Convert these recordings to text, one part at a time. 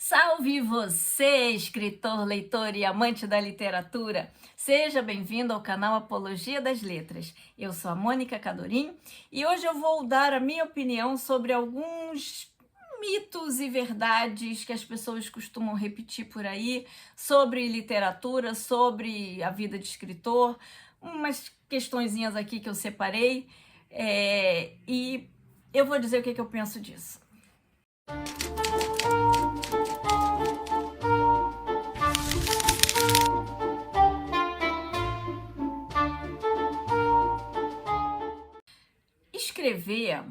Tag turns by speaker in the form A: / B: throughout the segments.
A: Salve você, escritor, leitor e amante da literatura! Seja bem-vindo ao canal Apologia das Letras. Eu sou a Mônica Cadorim e hoje eu vou dar a minha opinião sobre alguns mitos e verdades que as pessoas costumam repetir por aí sobre literatura, sobre a vida de escritor, umas questõezinhas aqui que eu separei e eu vou dizer o que eu penso disso. Escrever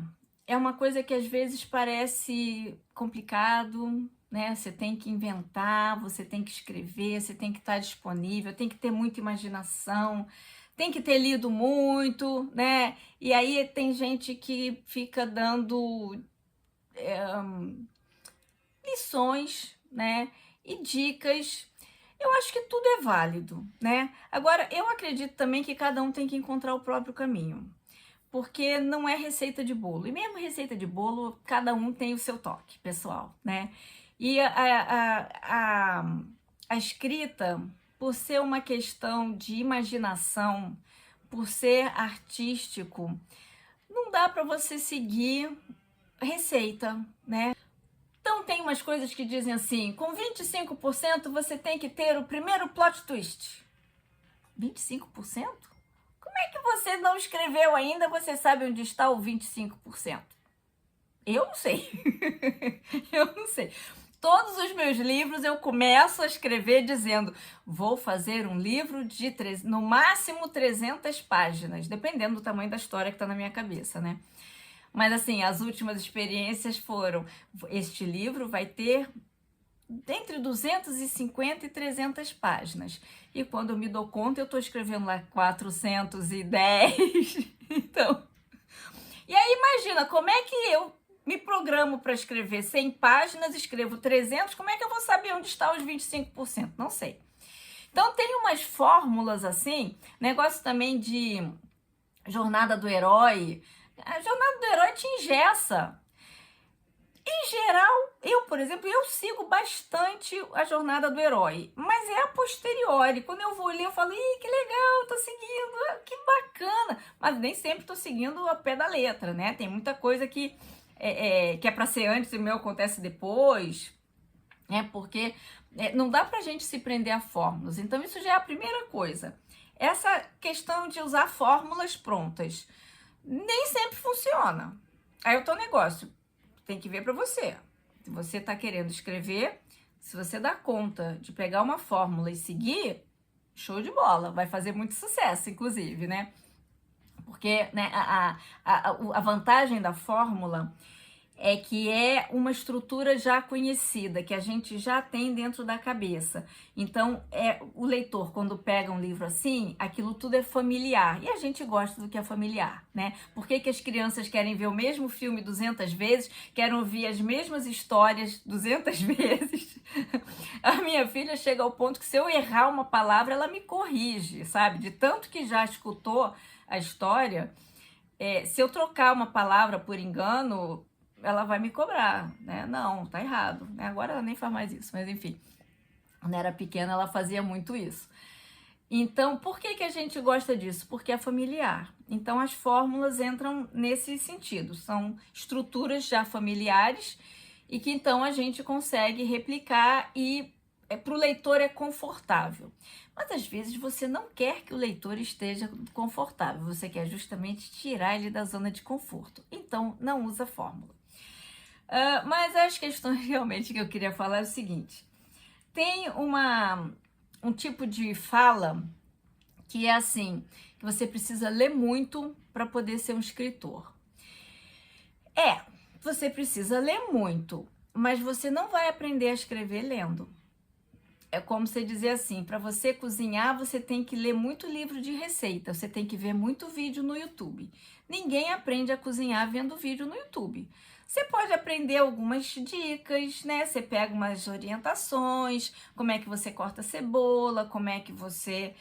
A: é uma coisa que às vezes parece complicado, né? Você tem que inventar, você tem que escrever, você tem que estar disponível, tem que ter muita imaginação, tem que ter lido muito, né? E aí tem gente que fica dando lições, né? E dicas. Eu acho que tudo é válido, né? Agora, eu acredito também que cada um tem que encontrar o próprio caminho, porque não é receita de bolo. E mesmo receita de bolo, cada um tem o seu toque pessoal, né? E a escrita, por ser uma questão de imaginação, por ser artístico, não dá para você seguir receita, né? Então tem umas coisas que dizem assim, com 25% você tem que ter o primeiro plot twist. 25%? Como é que você não escreveu ainda, você sabe onde está o 25%? Eu não sei. Eu não sei. Todos os meus livros eu começo a escrever dizendo, vou fazer um livro de no máximo 300 páginas, dependendo do tamanho da história que está na minha cabeça, né? Mas assim, as últimas experiências foram, este livro vai ter entre 250 e 300 páginas. E quando eu me dou conta, eu estou escrevendo lá 410. Então, e aí imagina, como é que eu me programo para escrever 100 páginas, escrevo 300, como é que eu vou saber onde está os 25%? Não sei. Então tem umas fórmulas assim, negócio também de jornada do herói. A jornada do herói te engessa. Em geral, por exemplo, eu sigo bastante a jornada do herói, mas é a posteriori. Quando eu vou ler, eu falo, ih, que legal, tô seguindo, que bacana. Mas nem sempre tô seguindo a pé da letra, né? Tem muita coisa que é para ser antes e o meu acontece depois, né? Porque não dá pra gente se prender a fórmulas. Então, isso já é a primeira coisa. Essa questão de usar fórmulas prontas nem sempre funciona. Aí eu tô negócio. Tem que ver para você. Se você está querendo escrever, se você dá conta de pegar uma fórmula e seguir, show de bola. Vai fazer muito sucesso, inclusive, né? Porque né, a vantagem da fórmula é que é uma estrutura já conhecida, que a gente já tem dentro da cabeça. Então, o leitor, quando pega um livro assim, aquilo tudo é familiar. E a gente gosta do que é familiar, né? Por que as crianças querem ver o mesmo filme 200 vezes, querem ouvir as mesmas histórias 200 vezes? A minha filha chega ao ponto que se eu errar uma palavra, ela me corrige, sabe? De tanto que já escutou a história, se eu trocar uma palavra por engano, ela vai me cobrar, né? Não, tá errado, né? Agora ela nem faz mais isso, mas enfim. Quando era pequena, ela fazia muito isso. Então, por que a gente gosta disso? Porque é familiar. Então, as fórmulas entram nesse sentido. São estruturas já familiares e que, então, a gente consegue replicar e para o leitor é confortável. Mas, às vezes, você não quer que o leitor esteja confortável. Você quer justamente tirar ele da zona de conforto. Então, não usa fórmula. Mas as questões realmente que eu queria falar é o seguinte. Tem um tipo de fala que é assim, que você precisa ler muito para poder ser um escritor. Você precisa ler muito, mas você não vai aprender a escrever lendo. É como você dizer assim, para você cozinhar, você tem que ler muito livro de receita, você tem que ver muito vídeo no YouTube. Ninguém aprende a cozinhar vendo vídeo no YouTube. Você pode aprender algumas dicas, né? Você pega umas orientações, como é que você corta cebola, como é que você,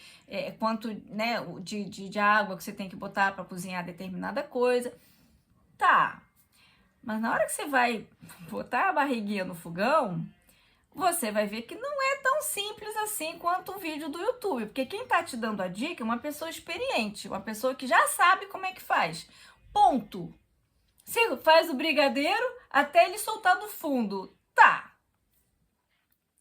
A: quanto, né, de água que você tem que botar para cozinhar determinada coisa. Tá, mas na hora que você vai botar a barriguinha no fogão, você vai ver que não é tão simples assim quanto o vídeo do YouTube, porque quem tá te dando a dica é uma pessoa experiente, uma pessoa que já sabe como é que faz. Ponto. Você faz o brigadeiro até ele soltar do fundo. Tá.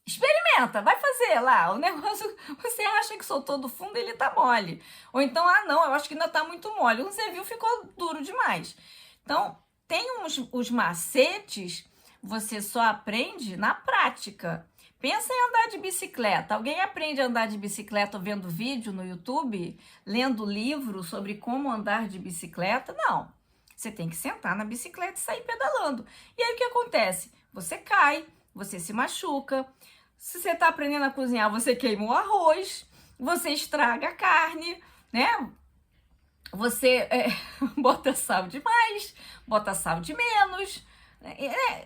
A: Experimenta, vai fazer lá. O negócio, você acha que soltou do fundo, ele tá mole. Ou então, não, eu acho que ainda tá muito mole. Você viu, ficou duro demais. Então, tem os macetes, você só aprende na prática. Pensa em andar de bicicleta. Alguém aprende a andar de bicicleta vendo vídeo no YouTube, lendo livro sobre como andar de bicicleta? Não. Você tem que sentar na bicicleta e sair pedalando. E aí o que acontece? Você cai, você se machuca. Se você está aprendendo a cozinhar, você queima o arroz, você estraga a carne, né? Você bota sal demais, bota sal de menos.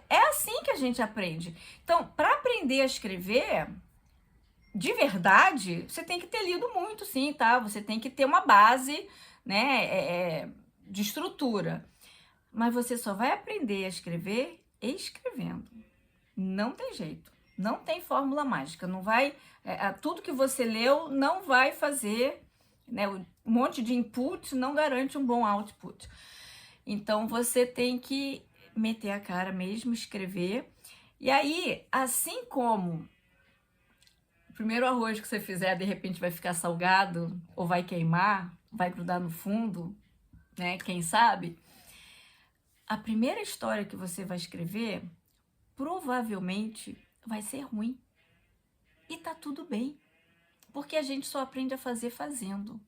A: É assim que a gente aprende. Então, para aprender a escrever de verdade, você tem que ter lido muito, sim, tá? Você tem que ter uma base, né, de estrutura. Mas você só vai aprender a escrever escrevendo. Não tem jeito. Não tem fórmula mágica. Não vai. Tudo que você leu não vai fazer. Né, um monte de input não garante um bom output. Então você tem que meter a cara mesmo, escrever. E aí, assim como o primeiro arroz que você fizer de repente vai ficar salgado, ou vai queimar, vai grudar no fundo, né? Quem sabe? A primeira história que você vai escrever provavelmente vai ser ruim. E tá tudo bem, porque a gente só aprende a fazer fazendo.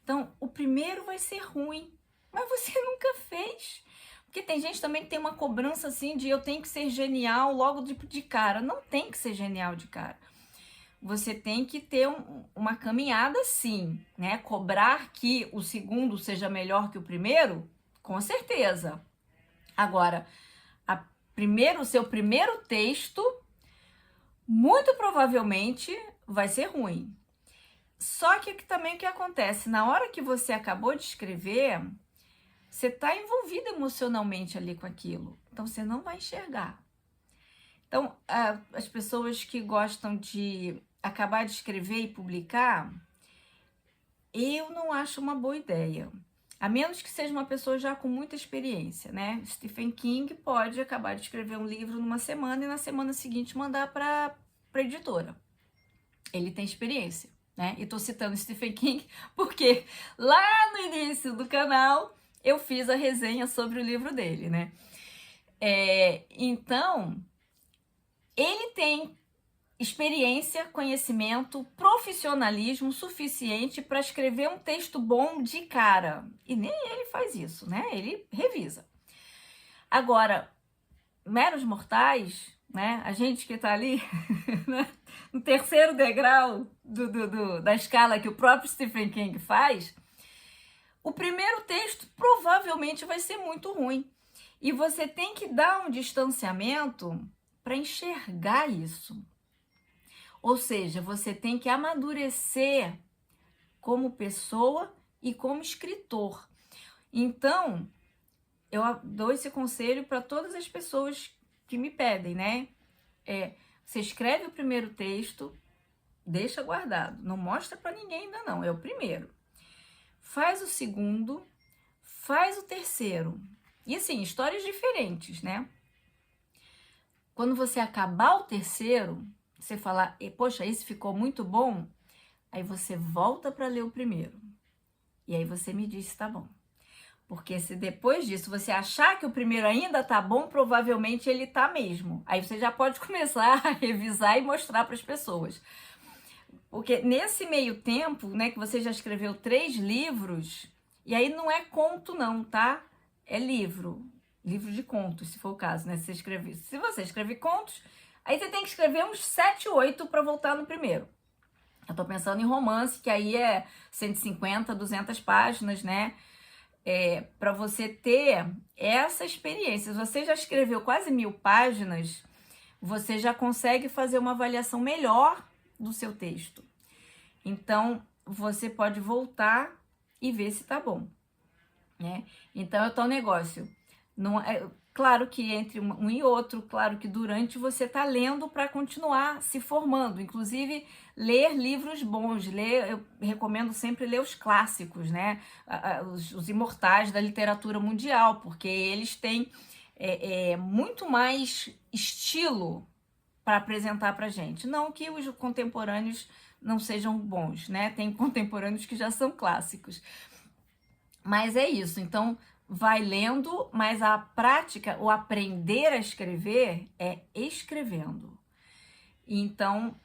A: Então, o primeiro vai ser ruim, mas você nunca fez. Porque tem gente também que tem uma cobrança assim de eu tenho que ser genial logo de cara. Não tem que ser genial de cara. Você tem que ter uma caminhada sim, né? Cobrar que o segundo seja melhor que o primeiro, com certeza. Agora, o seu primeiro texto, muito provavelmente, vai ser ruim. Só que também o que acontece? Na hora que você acabou de escrever, você está envolvido emocionalmente ali com aquilo. Então, você não vai enxergar. Então, as pessoas que gostam de acabar de escrever e publicar, eu não acho uma boa ideia. A menos que seja uma pessoa já com muita experiência, né? Stephen King pode acabar de escrever um livro numa semana e na semana seguinte mandar para a editora. Ele tem experiência, né? E tô citando Stephen King porque lá no início do canal eu fiz a resenha sobre o livro dele, né? Então, ele tem experiência, conhecimento, profissionalismo suficiente para escrever um texto bom de cara. E nem ele faz isso, né? Ele revisa. Agora, meros mortais, né? A gente que tá ali né? No terceiro degrau da escala que o próprio Stephen King faz, o primeiro texto provavelmente vai ser muito ruim. E você tem que dar um distanciamento para enxergar isso. Ou seja, você tem que amadurecer como pessoa e como escritor. Então, eu dou esse conselho para todas as pessoas que me pedem, né? Você escreve o primeiro texto, deixa guardado, não mostra para ninguém ainda não, é o primeiro. Faz o segundo, faz o terceiro. E assim, histórias diferentes, né? Quando você acabar o terceiro, você falar, poxa, esse ficou muito bom, aí você volta para ler o primeiro. E aí você me diz se tá bom. Porque se depois disso você achar que o primeiro ainda tá bom, provavelmente ele tá mesmo. Aí você já pode começar a revisar e mostrar para as pessoas. Porque nesse meio tempo, né, que você já escreveu 3 livros, e aí não é conto não, tá? É livro de contos, se for o caso, né? Se você escrever contos, aí você tem que escrever uns 7, 8 para voltar no primeiro. Eu tô pensando em romance, que aí é 150, 200 páginas, né? Para você ter essa experiência. Se você já escreveu quase 1000 páginas, você já consegue fazer uma avaliação melhor do seu texto. Então, você pode voltar e ver se tá bom, né? Então, é o tal negócio. Não, Claro que entre um e outro, claro que durante você está lendo para continuar se formando. Inclusive, ler livros bons. Eu recomendo sempre ler os clássicos, né? Os imortais da literatura mundial, porque eles têm muito mais estilo para apresentar para gente. Não que os contemporâneos não sejam bons, né? Tem contemporâneos que já são clássicos. Mas é isso. Então, vai lendo, mas a prática, o aprender a escrever é escrevendo. Então,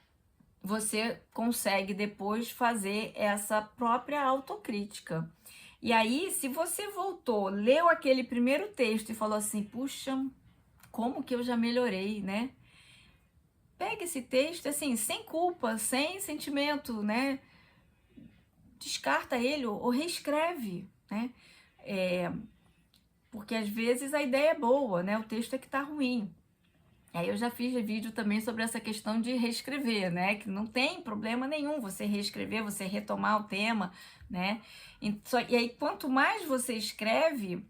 A: você consegue depois fazer essa própria autocrítica. E aí, se você voltou, leu aquele primeiro texto e falou assim, puxa, como que eu já melhorei, né? Pega esse texto, assim, sem culpa, sem sentimento, né? Descarta ele ou reescreve, né? Porque às vezes a ideia é boa, né? O texto é que tá ruim. Aí eu já fiz vídeo também sobre essa questão de reescrever, né? Que não tem problema nenhum você reescrever, você retomar o tema, né? E aí, quanto mais você escreve,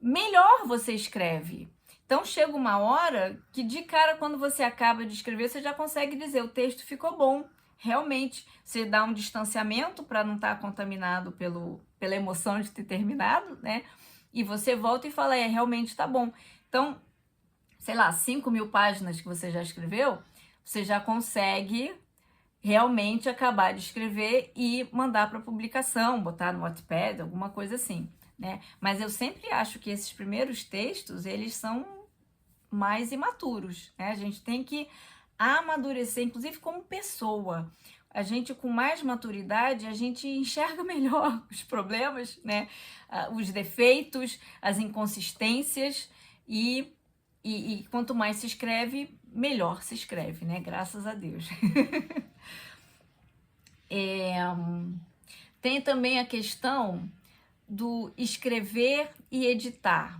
A: melhor você escreve. Então chega uma hora que de cara, quando você acaba de escrever, você já consegue dizer, o texto ficou bom. Realmente, você dá um distanciamento para não estar contaminado pela emoção de ter terminado, né? E você volta e fala, realmente tá bom. Então, sei lá, 5.000 páginas que você já escreveu, você já consegue realmente acabar de escrever e mandar para publicação, botar no Wattpad, alguma coisa assim, né? Mas eu sempre acho que esses primeiros textos, eles são mais imaturos, né? A gente tem que amadurecer, inclusive como pessoa. A gente, com mais maturidade, a gente enxerga melhor os problemas, né? Os defeitos, as inconsistências e quanto mais se escreve, melhor se escreve, né? Graças a Deus. Tem também a questão do escrever e editar,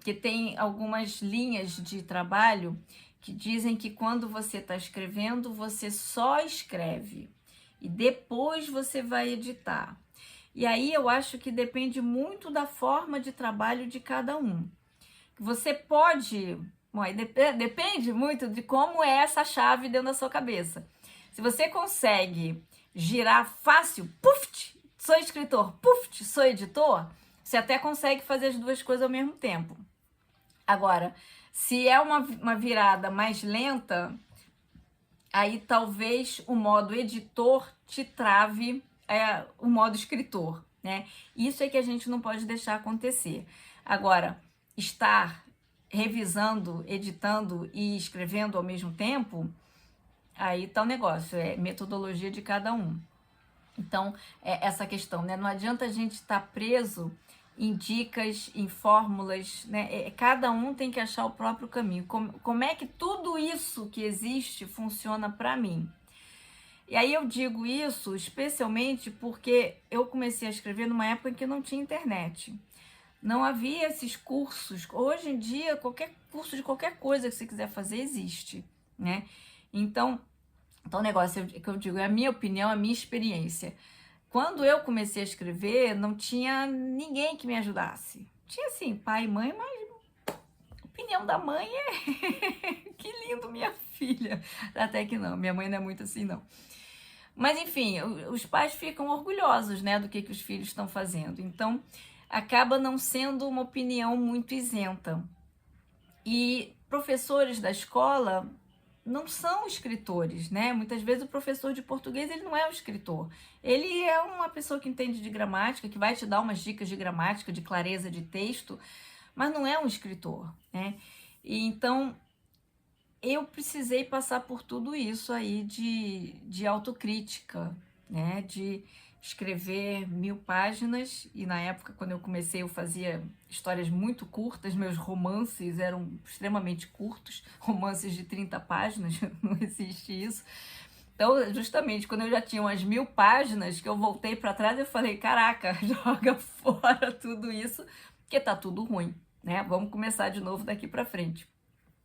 A: que tem algumas linhas de trabalho que dizem que quando você está escrevendo, você só escreve e depois você vai editar. E aí eu acho que depende muito da forma de trabalho de cada um. Você pode... Bom, depende muito de como é essa chave dentro da sua cabeça. Se você consegue girar fácil, puf, sou escritor, puf, sou editor, você até consegue fazer as duas coisas ao mesmo tempo. Agora, se é uma virada mais lenta, aí talvez o modo editor te trave o modo escritor, né? Isso é que a gente não pode deixar acontecer. Agora, estar revisando, editando e escrevendo ao mesmo tempo, aí tá o negócio, é metodologia de cada um. Então, essa questão, né? Não adianta a gente estar preso em dicas, em fórmulas, né? Cada um tem que achar o próprio caminho. Como é que tudo isso que existe funciona para mim? E aí eu digo isso especialmente porque eu comecei a escrever numa época em que não tinha internet. Não havia esses cursos. Hoje em dia, qualquer curso de qualquer coisa que você quiser fazer existe, né? Então o negócio que eu digo é a minha opinião, a minha experiência. Quando eu comecei a escrever, não tinha ninguém que me ajudasse. Tinha, sim, pai e mãe, mas a opinião da mãe é que lindo, minha filha. Até que não, minha mãe não é muito assim, não. Mas, enfim, os pais ficam orgulhosos, né, do que os filhos estão fazendo. Então, acaba não sendo uma opinião muito isenta. E professores da escola não são escritores, né? Muitas vezes o professor de português, ele não é um escritor. Ele é uma pessoa que entende de gramática, que vai te dar umas dicas de gramática, de clareza de texto, mas não é um escritor, né? E então, eu precisei passar por tudo isso aí de autocrítica, né? De escrever 1.000 páginas, e na época, quando eu comecei, eu fazia histórias muito curtas, meus romances eram extremamente curtos, romances de 30 páginas, não existe isso. Então, justamente, quando eu já tinha umas 1.000 páginas, que eu voltei para trás, eu falei, caraca, joga fora tudo isso, porque tá tudo ruim, né? Vamos começar de novo daqui para frente.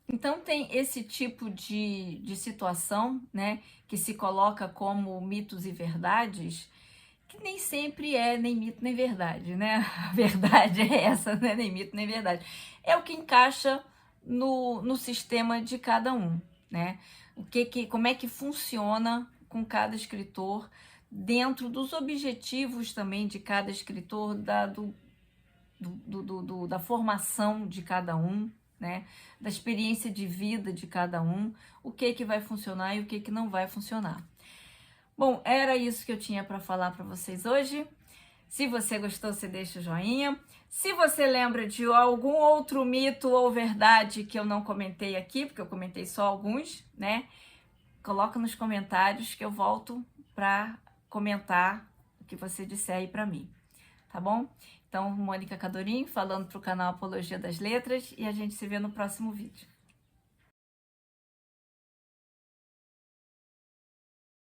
A: Então tem esse tipo de situação, né, que se coloca como mitos e verdades, que nem sempre é nem mito nem verdade, né? A verdade é essa, né? Nem mito nem verdade. É o que encaixa no sistema de cada um, né? Como é que funciona com cada escritor, dentro dos objetivos também de cada escritor, da formação de cada um, né? Da experiência de vida de cada um, o que vai funcionar e o que não vai funcionar. Bom, era isso que eu tinha para falar para vocês hoje. Se você gostou, você deixa o joinha. Se você lembra de algum outro mito ou verdade que eu não comentei aqui, porque eu comentei só alguns, né? Coloca nos comentários que eu volto para comentar o que você disser aí para mim, tá bom? Então, Mônica Cadorim falando para o canal Apologia das Letras e a gente se vê no próximo vídeo.